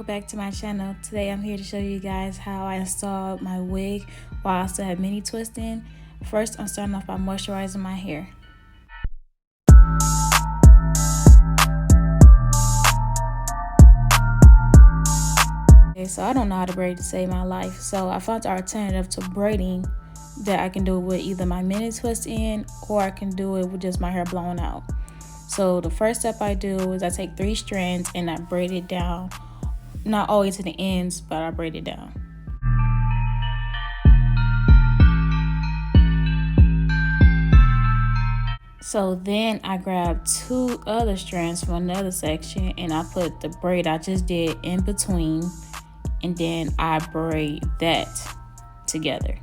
back to my channel. Today I'm here to show you guys how I installed my wig while I still have mini twists in. First, I'm starting off by moisturizing my hair. Okay, so I don't know how to braid to save my life, so I found an alternative to braiding that I can do with either my mini twist in or I can do it with just my hair blown out. So the first step I do is I take 3 strands and I braid it down, not all the way to the ends, but I braid it down. So then I grab 2 other strands from another section and I put the braid I just did in between, and then I braid that together.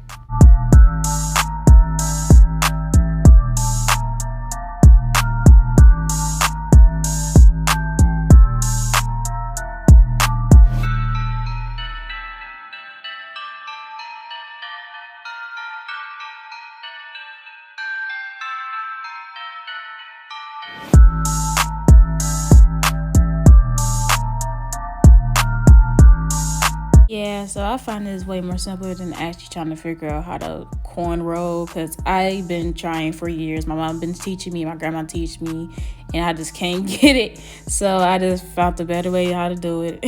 Yeah, so I find this way more simple than actually trying to figure out how to cornrow, because I've been trying for years. My mom been teaching me, my grandma teach me, and I just can't get it. So I just found a better way how to do it.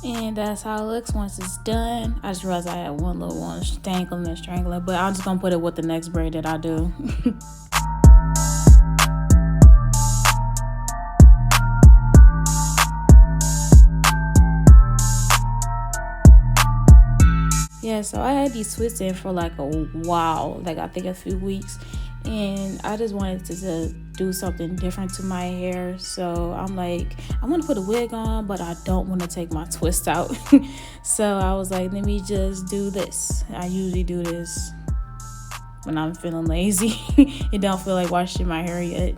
And that's how it looks once it's done. I just realized I had one little one dangling and strangling, but I'm just gonna put it with the next braid that I do. Yeah, so I had these twists in for like a while, like I think a few weeks, and I just wanted to do something different to my hair. So I'm like, I want to put a wig on, but I don't want to take my twist out. So I was like, let me just do this. I usually do this when I'm feeling lazy and don't feel like washing my hair yet.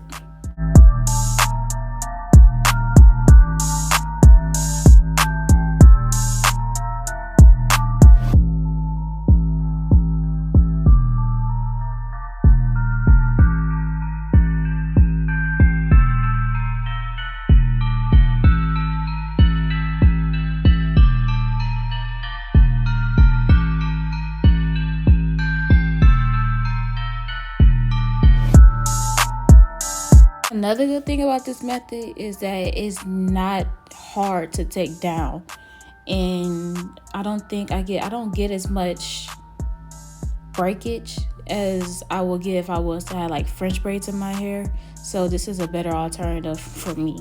Another good thing about this method is that it's not hard to take down, and I don't get as much breakage as I would get if I was to have like French braids in my hair. So this is a better alternative for me.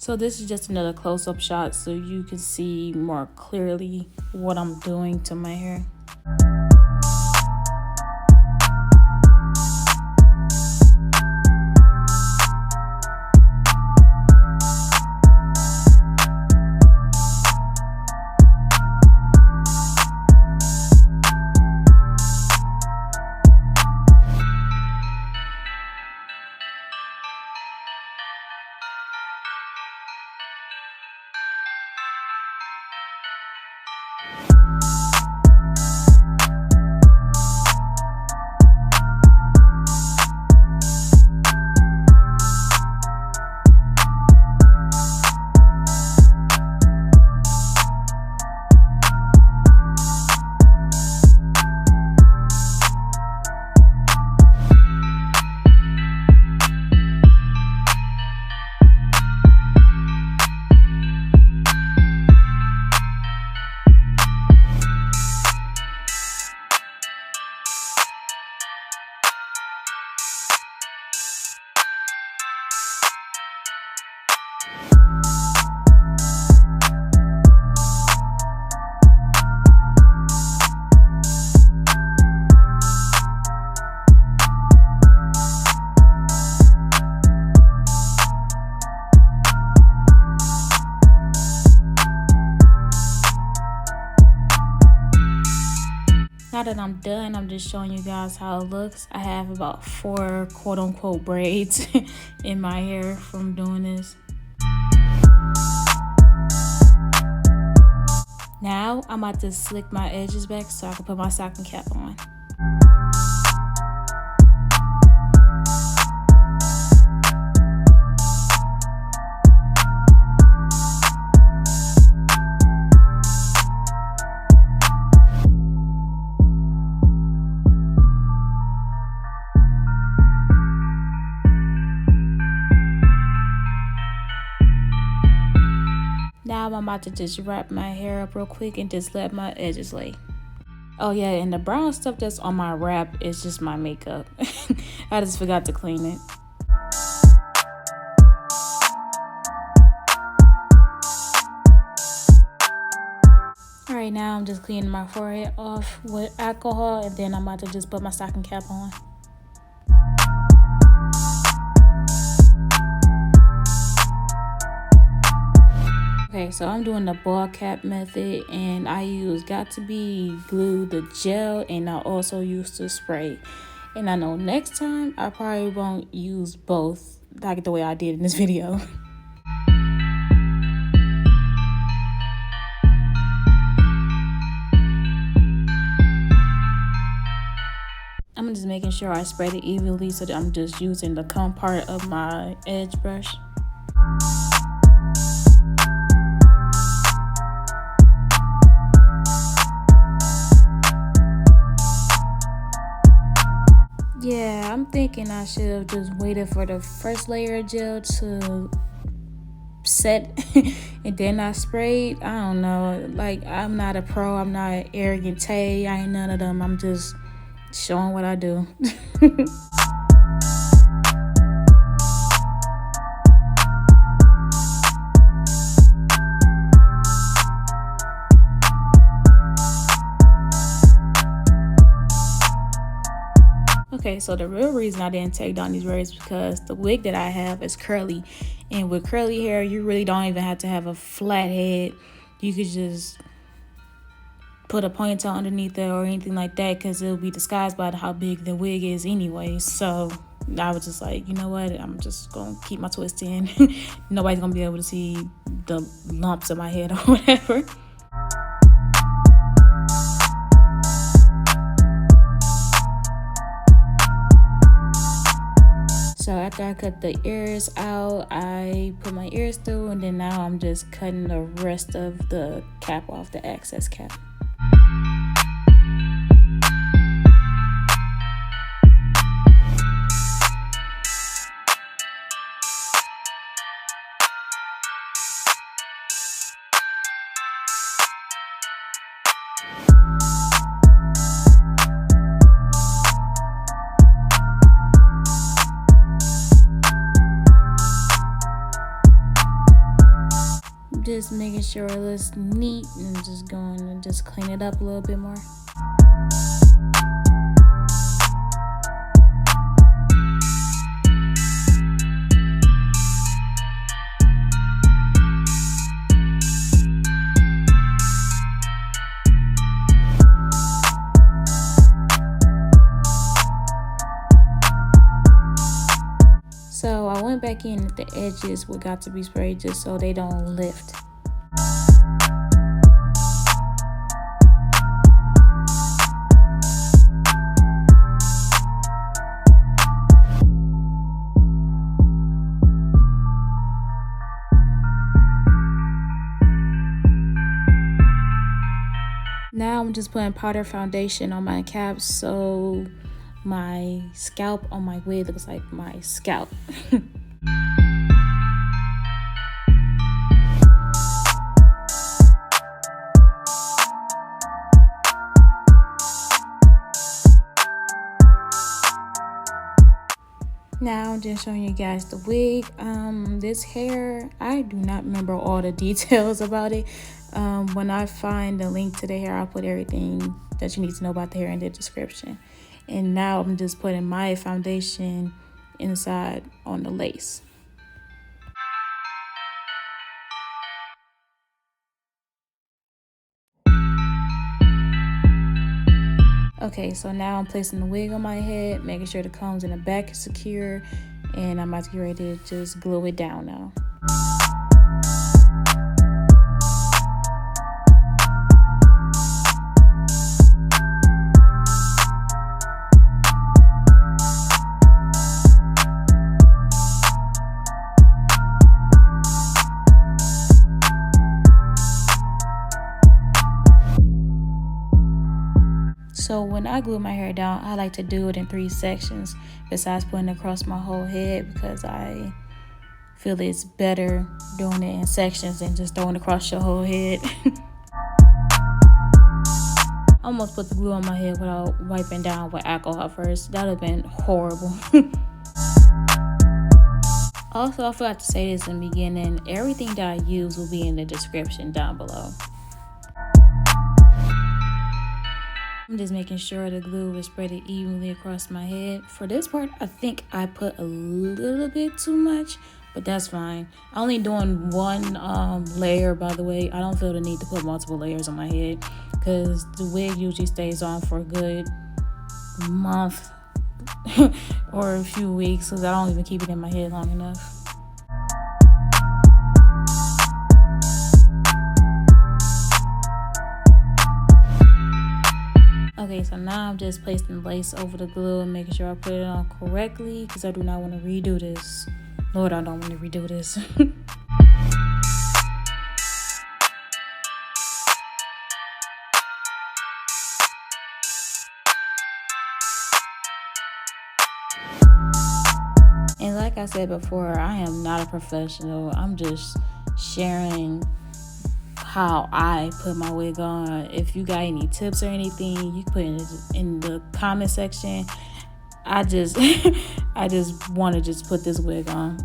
So this is just another close-up shot so you can see more clearly what I'm doing to my hair. Now that I'm done, I'm just showing you guys how it looks. I have about 4 quote-unquote braids in my hair from doing this. Now I'm about to slick my edges back so I can put my stocking cap on. Now I'm about to just wrap my hair up real quick and just let my edges lay. Oh yeah, and the brown stuff that's on my wrap is just my makeup. I just forgot to clean it. Alright, now I'm just cleaning my forehead off with alcohol, and then I'm about to just put my stocking cap on. Okay, so I'm doing the ball cap method, and I use Got To Be glue, the gel, and I also use the spray. And I know next time I probably won't use both like the way I did in this video. I'm just making sure I spread it evenly so that I'm just using the comb part of my edge brush. Yeah, I'm thinking I should have just waited for the first layer of gel to set and then I sprayed. I don't know. Like, I'm not a pro. I'm not an arrogant Tay. I ain't none of them. I'm just showing what I do. Okay, so the real reason I didn't take down these braids is because the wig that I have is curly, and with curly hair you really don't even have to have a flat head. You could just put a ponytail underneath it or anything like that, because it'll be disguised by how big the wig is anyway. So I was just like, you know what, I'm just gonna keep my twist in. Nobody's gonna be able to see the lumps in my head or whatever. So after I cut the ears out, I put my ears through, and then now I'm just cutting the rest of the cap off, the excess cap. Just making sure it looks neat and just going and just clean it up a little bit more. So I went back in at the edges with Got To Be spray just so they don't lift. Now I'm just putting powder foundation on my cap so my scalp on my wig looks like my scalp. Now I'm just showing you guys the wig. This hair, I do not remember all the details about it. When I find the link to the hair, I'll put everything that you need to know about the hair in the description. And now I'm just putting my foundation inside on the lace. Okay, so now I'm placing the wig on my head, making sure the combs in the back is secure, and I'm about to get ready to just glue it down now. So when I glue my hair down, I like to do it in 3 sections besides putting it across my whole head, because I feel it's better doing it in sections than just throwing it across your whole head. I almost put the glue on my head without wiping down with alcohol first. That would have been horrible. Also, I forgot to say this in the beginning. Everything that I use will be in the description down below. I'm just making sure the glue is spread evenly across my head. For this part, I think I put a little bit too much, but that's fine. I'm only doing one layer, by the way. I don't feel the need to put multiple layers on my head, because the wig usually stays on for a good month or a few weeks, because I don't even keep it in my head long enough. Okay, so now I'm just placing the lace over the glue and making sure I put it on correctly, because I do not want to redo this. Lord, I don't want to redo this. And like I said before, I am not a professional. I'm just sharing how I put my wig on. If you got any tips or anything, you can put it in the comment section. I just want to just put this wig on.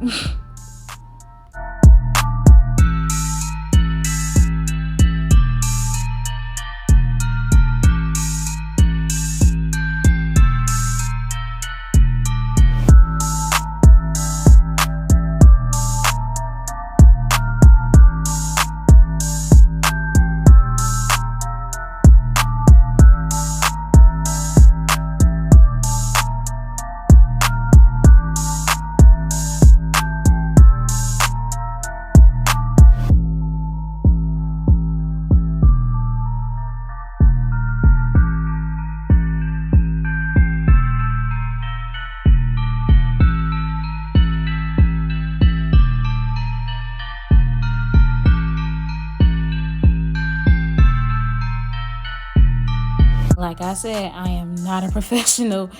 Like I said, I am not a professional.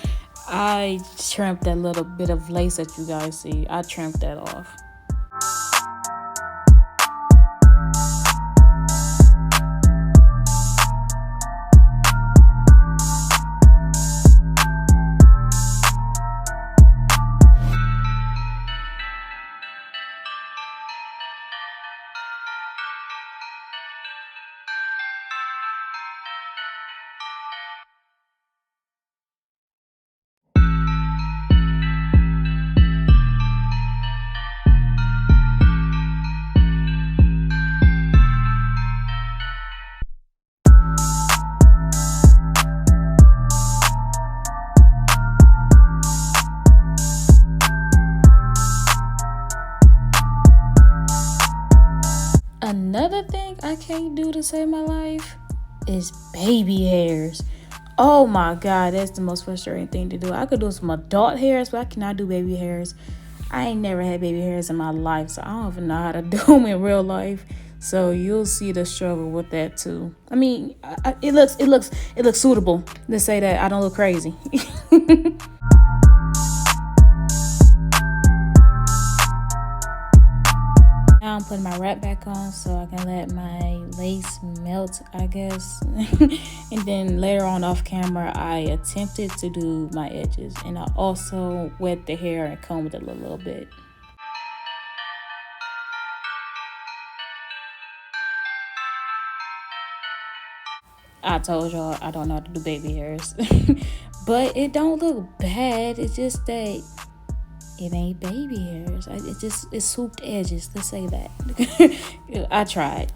I trimmed that little bit of lace that you guys see. I trimmed that off. Another thing I can't do to save my life is baby hairs. Oh my God, that's the most frustrating thing to do. I could do some adult hairs, but I cannot do baby hairs. I ain't never had baby hairs in my life, so I don't even know how to do them in real life. So you'll see the struggle with that too. I mean, it looks suitable to say that I don't look crazy. Now I'm putting my wrap back on so I can let my lace melt, I guess. And then later on off camera, I attempted to do my edges, and I also wet the hair and combed it a little bit. I told y'all I don't know how to do baby hairs. But it don't look bad. It's just that it ain't baby hairs. It's swooped edges, let's say that. I tried.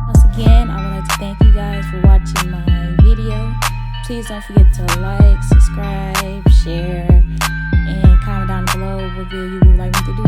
Once again, I would like to thank you guys for watching my video. Please don't forget to like, subscribe, share, and comment down below what video you would like me to do.